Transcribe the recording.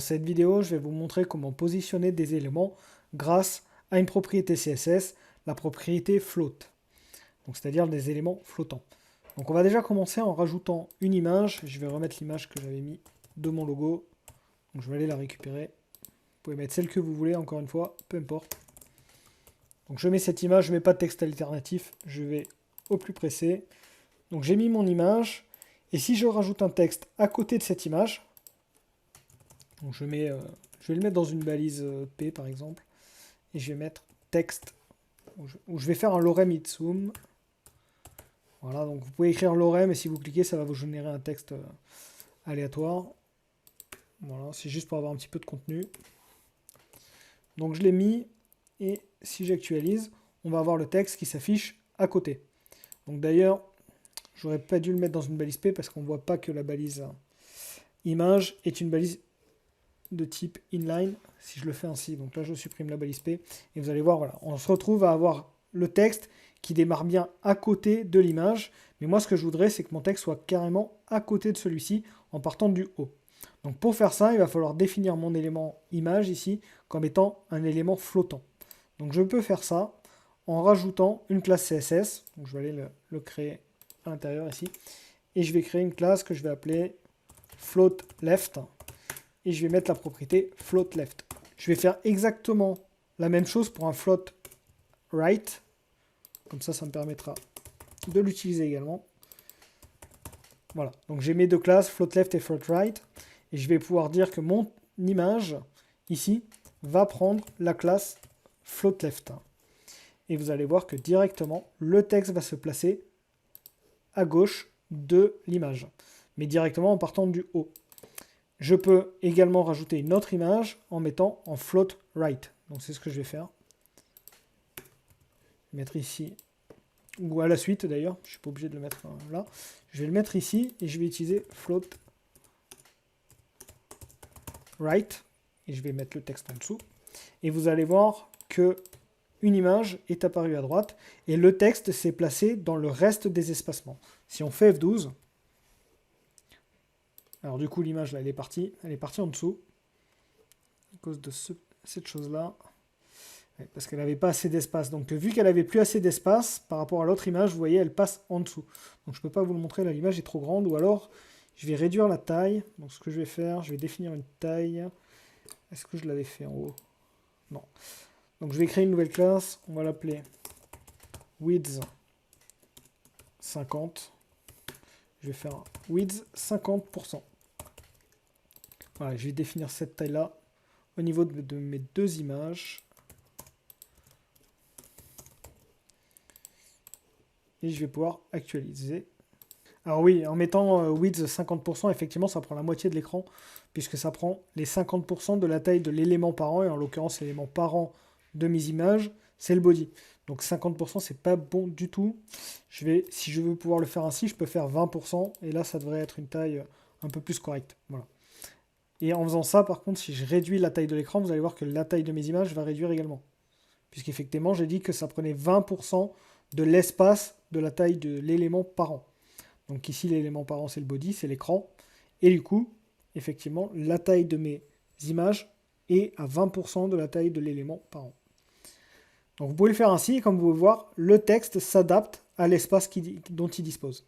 cette vidéo, je vais vous montrer comment positionner des éléments grâce à une propriété CSS, la propriété float, donc c'est-à-dire des éléments flottants. Donc on va déjà commencer en rajoutant une image. Je vais remettre l'image que j'avais mis de mon logo. Donc je vais aller la récupérer. Vous pouvez mettre celle que vous voulez, encore une fois, peu importe. Donc je mets cette image, je ne mets pas de texte alternatif, je vais au plus pressé. Donc j'ai mis mon image, et si je rajoute un texte à côté de cette image, donc je vais le mettre dans une balise P par exemple, et je vais mettre texte, où je vais faire un lorem ipsum. Voilà, donc vous pouvez écrire lorem, et si vous cliquez, ça va vous générer un texte aléatoire. Voilà, c'est juste pour avoir un petit peu de contenu. Donc je l'ai mis, et si j'actualise, on va avoir le texte qui s'affiche à côté. Donc d'ailleurs, j'aurais pas dû le mettre dans une balise P parce qu'on ne voit pas que la balise image est une balise de type inline. Si je le fais ainsi, donc là je supprime la balise P, et vous allez voir, voilà, on se retrouve à avoir le texte qui démarre bien à côté de l'image. Mais moi, ce que je voudrais, c'est que mon texte soit carrément à côté de celui-ci en partant du haut. Donc pour faire ça, il va falloir définir mon élément image ici comme étant un élément flottant. Donc je peux faire ça en rajoutant une classe CSS. Donc je vais aller le créer à l'intérieur ici. Et je vais créer une classe que je vais appeler float left. Et je vais mettre la propriété float left. Je vais faire exactement la même chose pour un float right. Comme ça me permettra de l'utiliser également. Voilà, donc j'ai mes deux classes, float left et float right. Et je vais pouvoir dire que mon image, ici, va prendre la classe float left. Et vous allez voir que directement, le texte va se placer à gauche de l'image, mais directement en partant du haut. Je peux également rajouter une autre image en mettant en float right. Donc c'est ce que je vais faire. Mettre ici, ou à la suite d'ailleurs, je ne suis pas obligé de le mettre là. Je vais le mettre ici et je vais utiliser float right. Et je vais mettre le texte en dessous. Et vous allez voir que une image est apparue à droite et le texte s'est placé dans le reste des espacements. Si on fait F12, alors du coup l'image là elle est partie en dessous à cause de cette chose-là, parce qu'elle n'avait pas assez d'espace. Donc vu qu'elle n'avait plus assez d'espace par rapport à l'autre image, vous voyez elle passe en dessous. Donc je ne peux pas vous le montrer là, l'image est trop grande, ou alors je vais réduire la taille. Donc ce que je vais faire, je vais définir une taille. Est-ce que je l'avais fait en haut? Non. Donc je vais créer une nouvelle classe, on va l'appeler width 50. Je vais faire width 50%. Voilà, je vais définir cette taille-là au niveau de mes deux images. Et je vais pouvoir actualiser. Alors oui, en mettant width 50%, effectivement, ça prend la moitié de l'écran, puisque ça prend les 50% de la taille de l'élément parent, et en l'occurrence, l'élément parent de mes images, c'est le body. Donc 50%, c'est pas bon du tout. Si je veux pouvoir le faire ainsi, je peux faire 20%, et là, ça devrait être une taille un peu plus correcte. Voilà. Et en faisant ça, par contre, si je réduis la taille de l'écran, vous allez voir que la taille de mes images va réduire également. Puisqu'effectivement, j'ai dit que ça prenait 20% de l'espace de la taille de l'élément parent. Donc ici, l'élément parent, c'est le body, c'est l'écran. Et du coup, effectivement, la taille de mes images est à 20% de la taille de l'élément parent. Donc vous pouvez le faire ainsi, et comme vous pouvez voir, le texte s'adapte à l'espace dont il dispose.